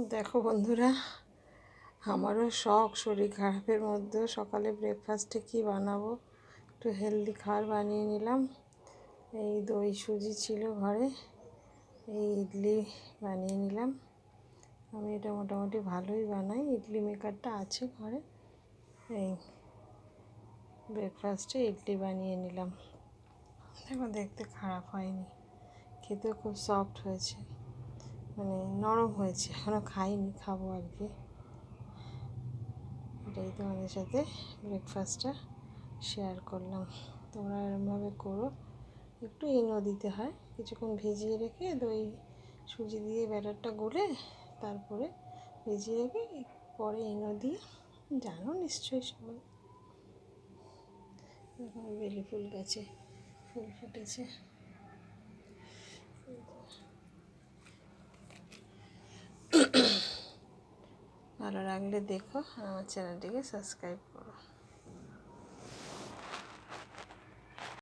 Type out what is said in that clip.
দেখো বন্ধুরা, আমারও শখ শরীর খারাপের মধ্যেও সকালে ব্রেকফাস্টে কী বানাবো, একটু হেলদি খাবার বানিয়ে নিলাম। এই দই সুজি ছিল ঘরে, এই ইডলি বানিয়ে নিলাম। আমি এটা মোটামুটি ভালোই বানাই, ইডলি মেকারটা আছে ঘরে। এই ব্রেকফাস্টে ইডলি বানিয়ে নিলাম। দেখো, দেখতে খারাপ হয়নি, খেতেও খুব সফট হয়েছে, মানে নরম হয়েছে। এখনও খাইনি, খাবো আর কি। এটাই তোমাদের সাথে ব্রেকফাস্টটা শেয়ার করলাম। তোমরা এরমভাবে করো। একটু ইনো দিতে হয়, কিছুক্ষণ ভিজিয়ে রেখে দই সুজি দিয়ে ব্যাটারটা গুলে তারপরে ভিজিয়ে রেখে পরে ইনো দিয়ে, জানো নিশ্চয়ই সবাই। বেলি ফুল গাছে ফুল ফুটেছে। ভালো লাগলে দেখো, আমার চ্যানেলটিকে সাবস্ক্রাইব করো।